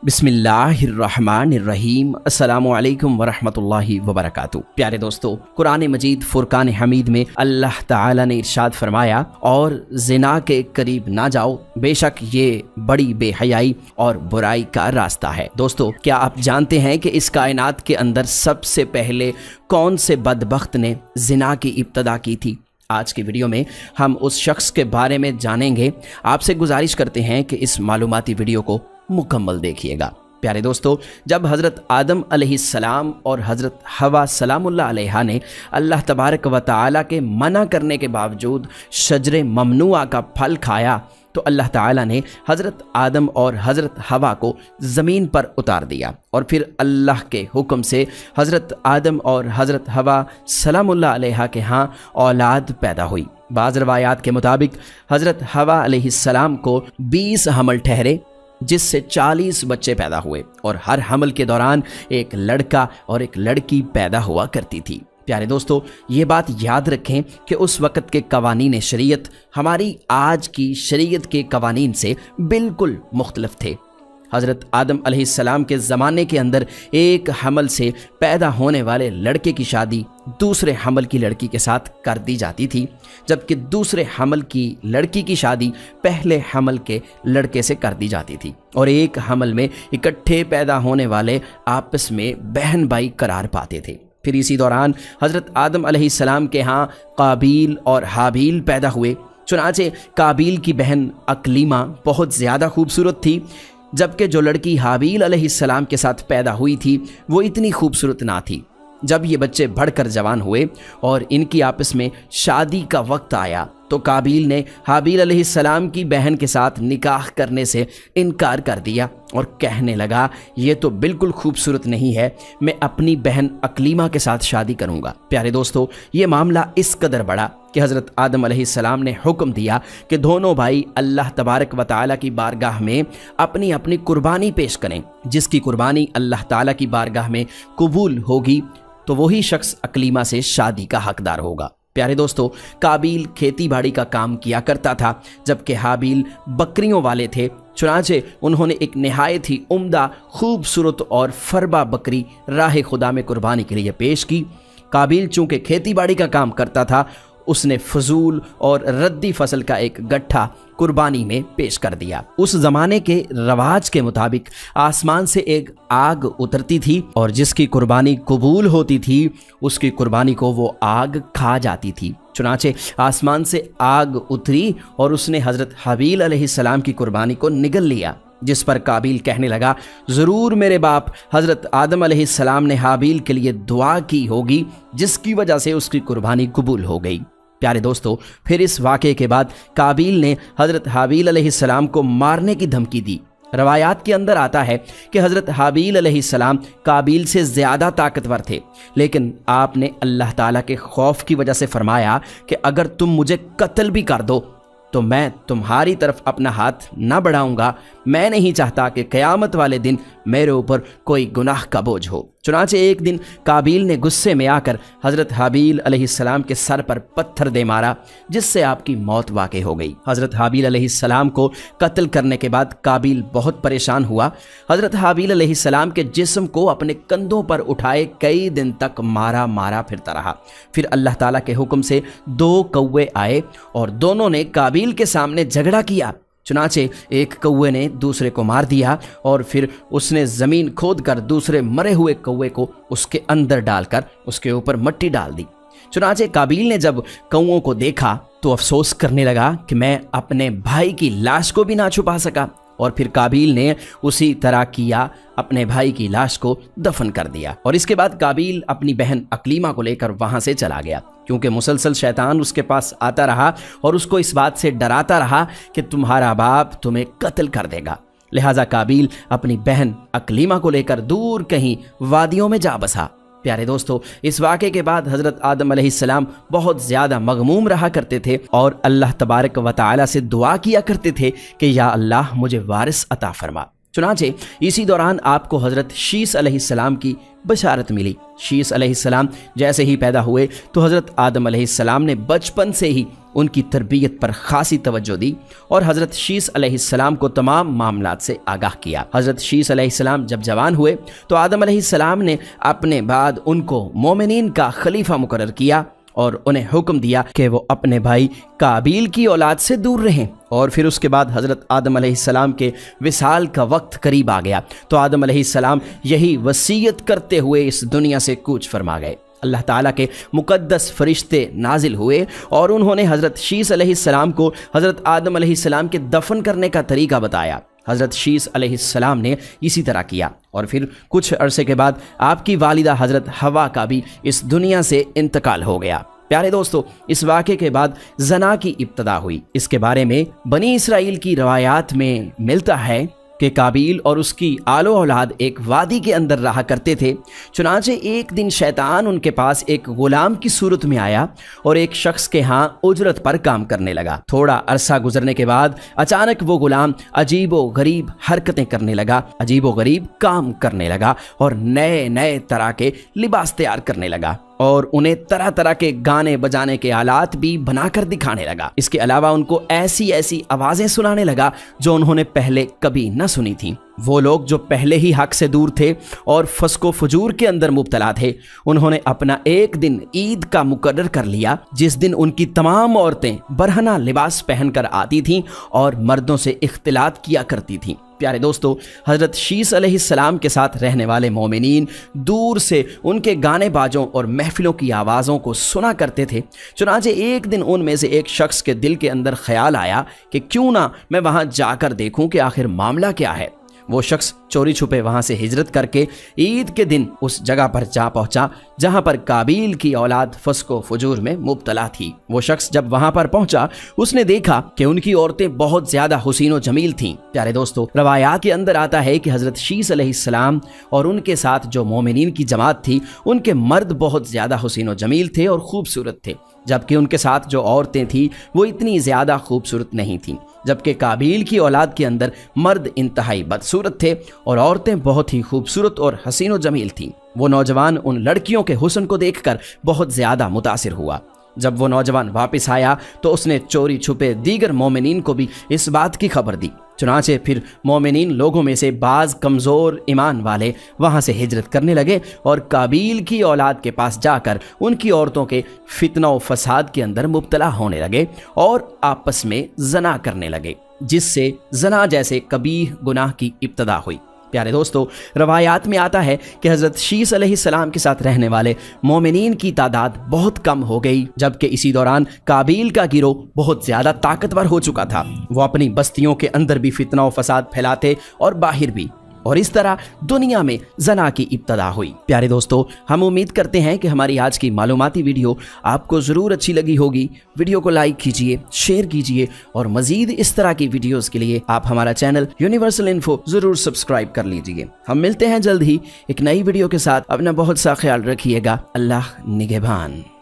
बिस्मिल्लाहिर्रहमानिर्रहीम। अस्सलामु अलैकुम वरहमतुल्लाहि वबरकातुहू। प्यारे दोस्तों, कुरान मजीद फुरकान हमीद में अल्लाह ताला ने इरशाद फरमाया, और ज़िना के करीब ना जाओ, बेशक ये बड़ी बेहयाई और बुराई का रास्ता है। दोस्तों, क्या आप जानते हैं कि इस कायनात के अंदर सबसे पहले कौन से बदबख्त ने ज़िना की इब्तदा की थी? आज की वीडियो में हम उस शख्स के बारे में जानेंगे। आपसे गुजारिश करते हैं कि इस मालूमाती वीडियो को मुकम्मल देखिएगा। प्यारे दोस्तों, जब हज़रत आदम अलैहिस्सलाम और हज़रत हवा सलामुल्लाह अलैहा ने अल्लाह तबारक व तआला के मना करने के बावजूद शजरे ममनुआ का फल खाया, तो अल्लाह ताला ने हज़रत आदम और हज़रत हवा को ज़मीन पर उतार दिया, और फिर अल्लाह के हुक्म से हज़रत आदम और हज़रत हवा सलामुल्लाह अलैहा के यहाँ औलाद पैदा हुई। बाज़ रवायात के मुताबिक हज़रत हवा अलैहिस्सलाम को 20 हमल ठहरे, जिससे 40 बच्चे पैदा हुए, और हर हमल के दौरान एक लड़का और एक लड़की पैदा हुआ करती थी। प्यारे दोस्तों, ये बात याद रखें कि उस वक़्त के कवानीन शरीयत हमारी आज की शरीयत के कवानीन से बिल्कुल मुख्तलिफ थे। हज़रत आदम अलैहिस्सलाम के ज़माने के अंदर एक हमल से पैदा होने वाले लड़के की शादी दूसरे हमल की लड़की के साथ कर दी जाती थी, जबकि दूसरे हमल की लड़की की शादी पहले हमल के लड़के से कर दी जाती थी, और एक हमल में इकट्ठे पैदा होने वाले आपस में बहन भाई करार पाते थे। फिर इसी दौरान हज़रत आदम अलैहिस्सलाम के यहाँ काबील और हाबील पैदा हुए। चुनाचे काबील की बहन अकलीमा बहुत ज़्यादा खूबसूरत थी, जबकि जो लड़की हाबील अलैहिस्सलाम के साथ पैदा हुई थी वो इतनी खूबसूरत ना थी। जब ये बच्चे बढ़कर जवान हुए और इनकी आपस में शादी का वक्त आया, तो काबील ने हाबील अलैहिस्सलाम की बहन के साथ निकाह करने से इनकार कर दिया और कहने लगा, ये तो बिल्कुल खूबसूरत नहीं है, मैं अपनी बहन अकलीमा के साथ शादी करूंगा। प्यारे दोस्तों, ये मामला इस कदर बढ़ा कि हज़रत आदम अलैहिस्सलाम ने हुक्म दिया कि दोनों भाई अल्लाह तबारक व तआला की बारगाह में अपनी अपनी कुर्बानी पेश करें। जिसकी कुर्बानी अल्लाह ताला की बारगाह में कबूल होगी, तो वही शख्स अकलीमा से शादी का हकदार होगा। प्यारे दोस्तों, काबील खेती बाड़ी का काम किया करता था, जबकि हाबील बकरियों वाले थे। चुनाचे उन्होंने एक नहायत ही उम्दा, खूबसूरत और फरबा बकरी राह खुदा में कुर्बानी के लिए पेश की। काबील चूँकि खेती बाड़ी का काम करता था, उसने फजूल और रद्दी फसल का एक गट्ठा कुर्बानी में पेश कर दिया। उस ज़माने के रवाज के मुताबिक आसमान से एक आग उतरती थी, और जिसकी कुर्बानी कबूल होती थी उसकी कुर्बानी को वो आग खा जाती थी। चुनाचे आसमान से आग उतरी और उसने हज़रत हाबील अलैहिस्सलाम की कुर्बानी को निगल लिया, जिस पर काबील कहने लगा, ज़रूर मेरे बाप हज़रत आदम अलैहिस्सलाम ने हाबील के लिए दुआ की होगी, जिसकी वजह से उसकी कुर्बानी कबूल हो गई। प्यारे दोस्तों, फिर इस वाक़े के बाद काबील ने हज़रत हाबील अलैहिस्सलाम को मारने की धमकी दी। रवायात के अंदर आता है कि हज़रत हाबील अलैहिस्सलाम काबील से ज़्यादा ताकतवर थे, लेकिन आपने अल्लाह ताला के खौफ की वजह से फरमाया कि अगर तुम मुझे कत्ल भी कर दो तो मैं तुम्हारी तरफ अपना हाथ ना बढ़ाऊंगा। मैं नहीं चाहता कि क़यामत वाले दिन मेरे ऊपर कोई गुनाह का बोझ हो। चुनाचे एक दिन काबील ने गुस्से में आकर हज़रत हाबील अलैहिस्सलाम के सर पर पत्थर दे मारा, जिससे आपकी मौत वाक़ई हो गई। हज़रत हाबील अलैहिस्सलाम को कत्ल करने के बाद काबील बहुत परेशान हुआ। हज़रत हाबील अलैहिस्सलाम के जिस्म को अपने कंधों पर उठाए कई दिन तक मारा फिरता रहा। फिर अल्लाह ताला के हुक्म से 2 कौवे आए और दोनों ने काबील के सामने झगड़ा किया। चुनाचे एक कौवे ने दूसरे को मार दिया, और फिर उसने ज़मीन खोद कर दूसरे मरे हुए कौवे को उसके अंदर डालकर उसके ऊपर मिट्टी डाल दी। चुनाचे काबील ने जब कौवों को देखा तो अफसोस करने लगा कि मैं अपने भाई की लाश को भी ना छुपा सका, और फिर काबील ने उसी तरह किया, अपने भाई की लाश को दफन कर दिया। और इसके बाद काबील अपनी बहन अकलीमा को लेकर वहाँ से चला गया, क्योंकि मुसलसल शैतान उसके पास आता रहा और उसको इस बात से डराता रहा कि तुम्हारा बाप तुम्हें कत्ल कर देगा। लिहाजा काबील अपनी बहन अकलीमा को लेकर दूर कहीं वादियों में जा बसा। प्यारे दोस्तों, इस वाक़े के बाद हज़रत आदम अलैहिस्सलाम बहुत ज़्यादा मग़मूम रहा करते थे और अल्लाह तबारक व तआला से दुआ किया करते थे कि या अल्लाह मुझे वारिस अता फरमा। चुनाचे इसी दौरान आपको हज़रत शीस अलैहिस्सलाम की बशारत मिली। शीस अलैहिस्सलाम जैसे ही पैदा हुए तो हज़रत आदम अलैहिस्सलाम ने बचपन से ही उनकी तरबियत पर खासी तवज्जो दी और हज़रत शीस अलैहिस्सलाम को तमाम मामलात से आगाह किया। हज़रत शीस अलैहिस्सलाम जब जवान हुए तो आदम अलैहिस्सलाम ने अपने बाद उनको मोमिनीन का खलीफा मुकर्रर किया और उन्हें हुक्म दिया कि वो अपने भाई काबील की औलाद से दूर रहें। और फिर उसके बाद हज़रत आदम अलैहिस्सलाम के विसाल का वक्त करीब आ गया तो आदम अलैहिस्सलाम यही वसीयत करते हुए इस दुनिया से कूच फरमा गए। अल्लाह ताला के मुक़द्दस फरिश्ते नाजिल हुए और उन्होंने हज़रत शीस अलैहिस्सलाम को हज़रत आदम अलैहिस्सलाम के दफन करने का तरीका बताया। हज़रत शीस अलैहिस्सलाम ने इसी तरह किया और फिर कुछ अरसे के बाद आपकी वालिदा हज़रत हवा का भी इस दुनिया से इंतकाल हो गया। प्यारे दोस्तों, इस वाक़े के बाद ज़ना की इब्तदा हुई। इसके बारे में बनी इसराइल की रवायात में मिलता है कि काबील और उसकी आलो औलाद एक वादी के अंदर रहा करते थे। चुनांचे एक दिन शैतान उनके पास एक गुलाम की सूरत में आया और एक शख्स के यहाँ उजरत पर काम करने लगा। थोड़ा अरसा गुजरने के बाद अचानक वो गुलाम अजीबो गरीब हरकतें करने लगा, अजीबो गरीब काम करने लगा और नए नए तरह के लिबास तैयार करने लगा और उन्हें तरह तरह के गाने बजाने के आलात भी बनाकर दिखाने लगा। इसके अलावा उनको ऐसी ऐसी आवाज़ें सुनाने लगा जो उन्होंने पहले कभी न सुनी थी। वो लोग जो पहले ही हक से दूर थे और फस्को फजूर के अंदर मुब्तला थे, उन्होंने अपना एक दिन ईद का मुकर्रर कर लिया जिस दिन उनकी तमाम औरतें बरहना लिबास पहनकर आती थीं और मर्दों से इख्तिलात किया करती थीं। प्यारे दोस्तों, हज़रत शीस अलैहिस्सलाम के साथ रहने वाले मोमिनीन दूर से उनके गाने बाजों और महफिलों की आवाज़ों को सुना करते थे। चुनांचे एक दिन उनमें से एक शख्स के दिल के अंदर ख्याल आया कि क्यों ना मैं वहाँ जाकर देखूं कि आखिर मामला क्या है। वो शख्स चोरी छुपे वहाँ से हिजरत करके ईद के दिन उस जगह पर जा पहुँचा जहाँ पर काबील की औलाद फस्को फजूर में मुब्तला थी। वो शख्स जब वहाँ पर पहुँचा उसने देखा कि उनकी औरतें बहुत ज़्यादा हुसीन व जमील थीं। प्यारे दोस्तों, रवायात के अंदर आता है कि हज़रत शीस अलैहिस्सलाम और उनके साथ जो मोमिनीन की जमात थी उनके मर्द बहुत ज़्यादा हुसीन व जमील थे और खूबसूरत थे, जबकि उनके साथ जो औरतें थीं वो इतनी ज़्यादा खूबसूरत नहीं थीं। जबकि काबील की औलाद के अंदर मर्द इंतहाई बदसूरत थे और औरतें बहुत ही खूबसूरत और हसीन व जमील थीं। वो नौजवान उन लड़कियों के हुस्न को देखकर बहुत ज़्यादा मुतासिर हुआ। जब वो नौजवान वापस आया तो उसने चोरी छुपे दीगर मोमिनीन को भी इस बात की खबर दी। चुनांचे फिर मोमिनीन लोगों में से बाज़ कमज़ोर ईमान वाले वहाँ से हिजरत करने लगे और काबील की औलाद के पास जाकर उनकी औरतों के फितना व फसाद के अंदर मुब्तला होने लगे और आपस में ज़ना करने लगे, जिससे ज़ना जैसे कबीह गुनाह की इब्तदा हुई। प्यारे दोस्तों, रवायात में आता है कि हज़रत शीस अलैहिस्सलाम के साथ रहने वाले मोमिनीन की तादाद बहुत कम हो गई, जबकि इसी दौरान काबील का गिरोह बहुत ज़्यादा ताकतवर हो चुका था। वो अपनी बस्तियों के अंदर भी फितना व फसाद फैलाते और बाहर भी, और इस तरह दुनिया में ज़ना की इब्तदा हुई। प्यारे दोस्तों, हम उम्मीद करते हैं कि हमारी आज की मालूमाती वीडियो आपको ज़रूर अच्छी लगी होगी। वीडियो को लाइक कीजिए, शेयर कीजिए और मज़ीद इस तरह की वीडियोज़ के लिए आप हमारा चैनल यूनिवर्सल इन्फो ज़रूर सब्सक्राइब कर लीजिए। हम मिलते हैं जल्द ही एक नई वीडियो के साथ। अपना बहुत सा ख्याल रखिएगा। अल्लाह निगहबान।